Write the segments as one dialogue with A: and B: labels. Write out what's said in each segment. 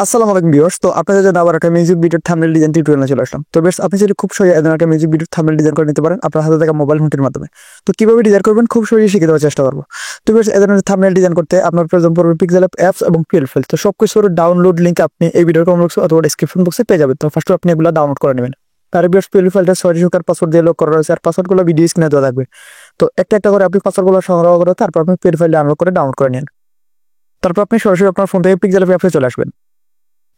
A: আসসালামু আলাইকুম ভিউয়ার্স। তো আপনাদের জন্য আবার একটা মিউজিক ভিডিওর থাম্বনেল ডিজাইন টিউটোরিয়ালে চলে আসলাম। তো বেশ, আপনি যদি খুব সহজে এই ধরনের একটা মিউজিক ভিডিওর থাম্বনেল ডিজাইন করে নিতে পারেন আপনার হাতে থাকা মোবাইল ফোনটির মাধ্যমে। তো কিভাবে ডিজাইন করবেন খুব সহজেই শিখে দেওয়ার চেষ্টা করব। তো বেশ, এই ধরনের থাম্বনেল ডিজাইন করতে আপনার প্রয়োজন পড়বে পিক্সেল অ্যাপস এবং পিএল ফাইল। তো সবকিছুর ডাউনলোড লিংক আপনি এই ভিডিওর কমেন্ট বক্সে অথবা ডেসক্রিপশন বক্সে পেয়ে যাবেন। তো ফার্স্ট আপনি এগুলো ডাউনলোড করে নেবেন। তার ভিউয়ার্স, পিএল ফাইলটা 6 সংখ্যার পাসওয়ার্ড দিয়ে লক করা রয়েছে, আর পাসওয়ার্ডগুলো ভিডিও স্ক্রিনে দেওয়া থাকবে। তো একটা একটা করে আপনি পাসওয়ার্ডগুলো সংগ্রহ করে তারপর আপনি পিএল ফাইল ডাউনলোড করে নিন। তারপর আপনি সরাসরি আপনার ফোন থেকে পিক্সেল অ্যাপসে চলে আসবেন।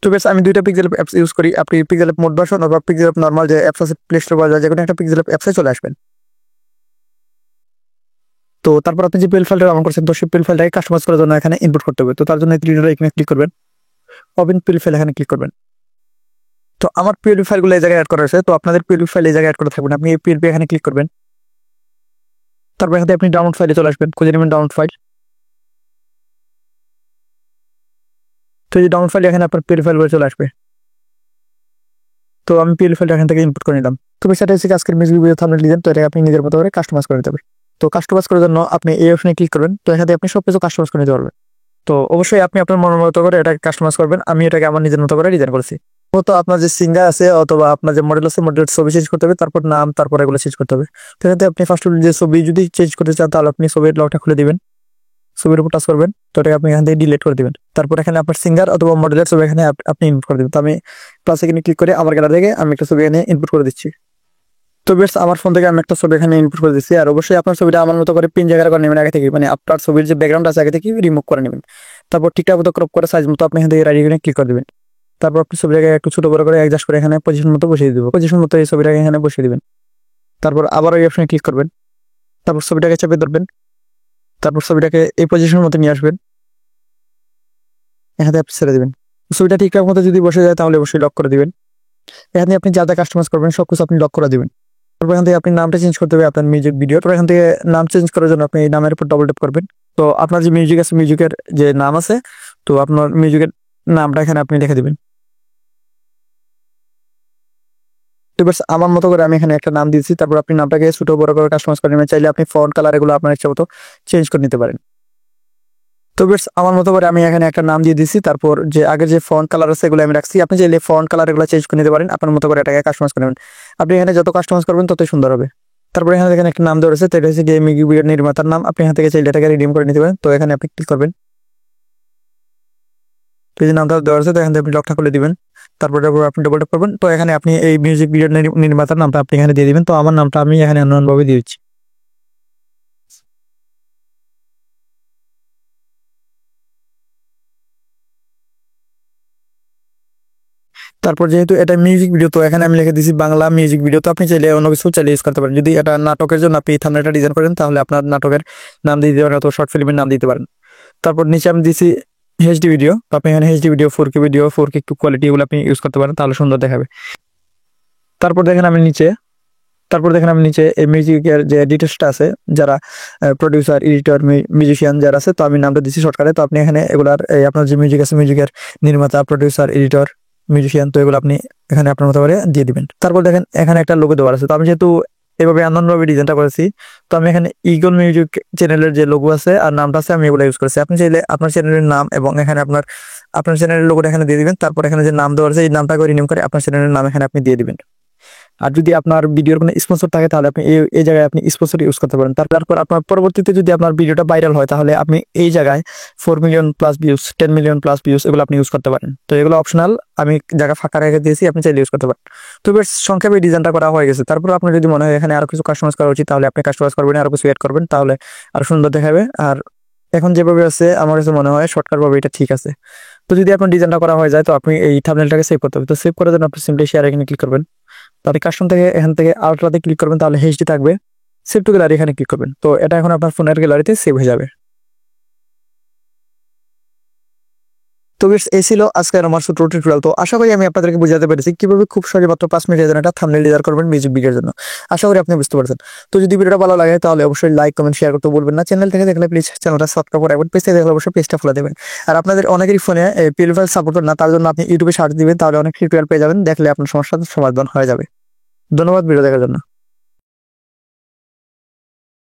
A: তো বেশ, আমি দুইটা পিক্সেল অ্যাপস ইউজ করি। আপনি পিক্সেল মোড ভার্সন অথবা পিক্সেল নরমাল যে অ্যাপস আছে প্লে স্টোর বা যে কোনো একটা পিক্সেল অ্যাপসে চলে আসবেন। তো তারপর আপনি যে পিএল ফাইলটা ডাউনলোড করছেন, তো সেই পিএল ফাইলটাকে কাস্টমাইজ করার জন্য এখানে ইনপুট করতে হবে। তো তার জন্য এই থ্রি ডট এখানে ক্লিক করবেন, ওপেন পিএল ফাইল এখানে ক্লিক করবেন। তো আমার পিএল ফাইলগুলো এই জায়গায় অ্যাড করা আছে, তো আপনাদের পিএল ফাইল এই জায়গায় অ্যাড করা থাকবেন। আপনি এই পিএলপি এখানে ক্লিক করবেন, তারপর এখানে আপনি ডাউনলোড ফাইলে চলে আসবেন, খুঁজে নেবেন ডাউনলোড ফাইল। তো এই ডাউনলোড ফাইল এখানে আপনার পিএল ফাইল বলে চলে আসবে। তো আমি পিএল ফাইলটা এখান থেকে ইনপুট করে নিলাম। তো সেটা হচ্ছে আজকের মিউজিক ভিডিও থাম্বনেল ডিজাইন। তো এটা আপনি নিজের মতো করে কাস্টমাইজ করে নিতে পারবেন। তো কাস্টমাইজ করার জন্য আপনি এই অপশনে ক্লিক করবেন, তো এখানে আপনি সবকিছু কাস্টমাইজ করে নিতে পারবেন। তো অবশ্যই আপনি আপনার মনের মতো করে এটা কাস্টমাইজ করবেন। আমি এটাকে আমার নিজের মতো করে ডিজাইন করেছি। তো আপনার যে সিঙ্গার আছে অথবা আপনার যে মডেল আছে, মডেলের ছবি চেঞ্জ করতে হবে, তারপর নাম, তারপর এগুলো চেঞ্জ করতে হবে। তো এখানে আপনি ফার্স্ট যে ছবি যদি চেঞ্জ করতে চান তাহলে আপনি ছবির লকটা খুলে দিবেন, ছবির উপর টাচ করবেন, তো এটাকে আপনি এখান থেকে ডিলিট করে দিবেন। তারপর এখানে আপনার সিঙ্গার অথবা মডেলের ছবি এখানে আপনি ইনপুট করে দিবেন। তো আমি প্লাস এখানে ক্লিক করে আমার গ্যালারি থেকে আমি একটা ছবি এখানে ইনপুট করে দিচ্ছি। তো বেশ, আমার ফোন থেকে আমি একটা ছবি এখানে ইনপুট করে দিচ্ছি। আর অবশ্যই আপনার ছবিটা আমার মতো করে পিন জায়গা করে নেবেন আগে থেকে, মানে আপনার ছবির যে ব্যাকগ্রাউন্ড আছে আগে থেকে রিমুভ করে নেবেন। তারপর ঠিকঠাক মতো ক্রপ করে সাইজ মতো আপনি এখান থেকে রাইট এখানে ক্লিক করে দিবেন। তারপর আপনি ছবিটাকে একটু ছোট বড় করে অ্যাডজাস্ট করে এখানে পজিশন মতো বসিয়ে দিব, পজিশন মতো এই ছবিটাকে এখানে বসিয়ে দিবেন। তারপর আবার ওই অপশনে ক্লিক করবেন, তারপর ছবিটাকে চেপে ধরবেন, তারপর ছবিটাকে এই পজিশনের মতো নিয়ে আসবেন, এখানে আপনি ছেড়ে দিবেন। ছবিটা ঠিকঠাক মতো যদি বসে যায় তাহলে অবশ্যই লক করে দিবেন। এখানে আপনি যা যা কাস্টমাইজ করবেন সবকিছু আপনি লক করে দিবেন। তারপর এখান থেকে আপনি নামটা চেঞ্জ করতে হবে আপনার মিউজিক ভিডিও। তো এখান থেকে নাম চেঞ্জ করার জন্য আপনি এই নামের উপর ডবল ট্যাপ করবেন। তো আপনার যে মিউজিক আছে, মিউজিকের যে নাম আছে, তো আপনার মিউজিকের নামটা এখানে আপনি লিখে দিবেন। তো বাস আমার মতো করে আমি এখানে একটা নাম দিয়েছি। তারপর আপনি নামটাকে ছোট বড় করে কাস্টমাইজ করে নেবেন। চাইলে আপনি ফন্ট কালার এগুলো আপনার ইচ্ছা মতো চেঞ্জ করে নিতে পারেন। তো বেশ, আমার মতো করে আমি এখানে একটা নাম দিয়ে দিচ্ছি। তারপর যে আগের যে ফন্ট কালার আছে এগুলো আমি রাখছি। আপনি চাইলে ফন্ট কালার এগুলো চেঞ্জ করে নিতে পারেন, আপনার মতো করে এটাকে কাস্টমাইজ করে নেবেন। আপনি এখানে যত কাস্টমাইজ করবেন ততই সুন্দর হবে। তারপর এখানে দেখেন একটা নাম দেওয়া রয়েছে, তো এটা হচ্ছে গেমিং ভিডিও নির্মাতার নাম। আপনি এখান থেকে চাইলে এটাকে রিডিম করে নিতে পারেন। তো এখানে আপনি ক্লিক করবেন, তো এই যে নামটা দেওয়া রয়েছে, তো এখান থেকে আপনি লকটা খুলে দিবেন। তারপর আপনি ডবল ট্যাপ করবেন। তো এখানে আপনি এই মিউজিক ভিডিও নির্মাতার নামটা আপনি এখানে দিয়ে দিবেন। তো আমার নামটা আমি এখানে অন্যভাবে দিয়ে দিচ্ছি। তারপর যেহেতু এটা মিউজিক ভিডিও, তো এখানে আমি লিখে দিয়েছি বাংলা মিউজিক ভিডিও। তো আপনি চাইলে অন্য কিছু চাইলে ইউজ করতে পারেন। যদি এটা নাটকের জন্য আপনি থাম্বনেলটা ডিজাইন করেন তাহলে আপনার নাটকের নাম দিয়ে দিতে পারেন অথবা শর্ট ফিল্মের নাম দিতে পারেন। তারপর নিচে আমি দিয়েছি এইচডি ভিডিও। তো আপনি এখানে HD video, 4K video, 4K একটু কোয়ালিটি এগুলো আপনি ইউজ করতে পারেন, তাহলে সুন্দর দেখাবে। তারপর দেখেন আমি নিচে এই মিউজিকের যে ডিটেলসটা আছে, যারা প্রডিউসার, এডিটর, মিউজিশিয়ান যারা আছে, তো আমি নামটা দিচ্ছি শর্টকাটে। তো আপনি এখানে এগুলার আপনার যে মিউজিক আছে, মিউজিকের নির্মাতা, প্রডিউসার, এডিটর, মিউজিশিয়ান, তো এগুলো আপনি এখানে আপনার মতো করে দিয়ে দিবেন। তারপর দেখেন এখানে একটা লোগো দেওয়া আছে। তো আমি যেহেতু এভাবে অন্যান্যভাবে ডিজাইনটা করেছি, তো আমি এখানে ইগল মিউজিক চ্যানেলের যে লোগো আছে আর নামটা আছে আমি এগুলো ইউজ করেছি। আপনি চাইলে আপনার চ্যানেলের নাম এবং এখানে আপনার চ্যানেলের লোগোটা এখানে দিয়ে দিবেন। তারপর এখানে যে নাম দেওয়া আছে এই নামটাকে রিনিউ করে আপনার চ্যানেলের নাম এখানে আপনি দিয়ে দিবেন। আর যদি আপনার ভিডিওর কোনো স্পন্সর থাকে তাহলে আপনি এই জায়গায় আপনি স্পন্সর ইউজ করতে পারেন। তারপর আপনার পরবর্তীতে যদি আপনার ভিডিওটা ভাইরাল হয় তাহলে আপনি এই জায়গায় 4 million plus views, 10 million plus views এগুলো আপনি ইউজ করতে পারেন। তো এগুলো অপশনাল, আমি জায়গা ফাঁকা রেখে দিয়েছি, আপনি চাইলে ইউজ করতে পারেন। তো বেশ, সংক্ষেপে ডিজাইনটা করা হয়ে গেছে। তারপর আপনার যদি মনে হয় এখানে আরো কিছু কাস্টমাইজ করা উচিত তাহলে আপনি কাস্টমাইজ করবেন, আরো কিছু এড করবেন, তাহলে আরো সুন্দর দেখাবে। আর এখন যেভাবে আছে আমার কাছে মনে হয় শর্টকাট ভাবে এটা ঠিক আছে। তো যদি আপনার ডিজাইনটা করা হয়ে যায় তো আপনি এই থাম্বনেলটাকে সেভ করতে হবে। তো সেভ করার জন্য আপনি সিম্পলি শেয়ার এখানে ক্লিক করবেন। তাহলে কাস্টম থেকে এখান থেকে আল্ট্রাতে ক্লিক করবেন, তাহলে এইচডি থাকবে। সেভ টু গ্যালারি এখানে ক্লিক করবেন। তো এটা এখন আপনার ফোনের গ্যালারিতে সেভ হয়ে যাবে। তো বেশ, এই ছিল আজকের আমার ছোট টিউটোরিয়াল। তো আশা করি আমি আপনাদেরকে বুঝাতে পেরেছি কিভাবে খুব সহজে মাত্র 5 মিনিটের জন্য একটা থাম্বনেল ডিজাইন করবেন মিউজিক ভিডিওর জন্য। আশা করি আপনি বুঝতে পারছেন। তো যদি ভিডিওটা ভালো লাগে তাহলে অবশ্যই লাইক, কমেন্ট, শেয়ার করতে বলবেন না। চ্যানেল থেকে দেখলে প্লিজ চ্যানেলটা সাবস্ক্রাইব করে রাখবেন, পেজ থেকে দেখলে অবশ্যই পেজটা ফলো দেবেন। আর আপনাদের অনেকেরই ফোনে পিএল সাপোর্ট না, তার জন্য আপনি ইউটিউবে সার্চ দিবেন, তাহলে অনেক টিউটোরিয়াল পেয়ে যাবেন, দেখলে আপনার সমস্যার সমাধান হয়ে যাবে। ধন্যবাদ ভিডিও দেখার জন্য।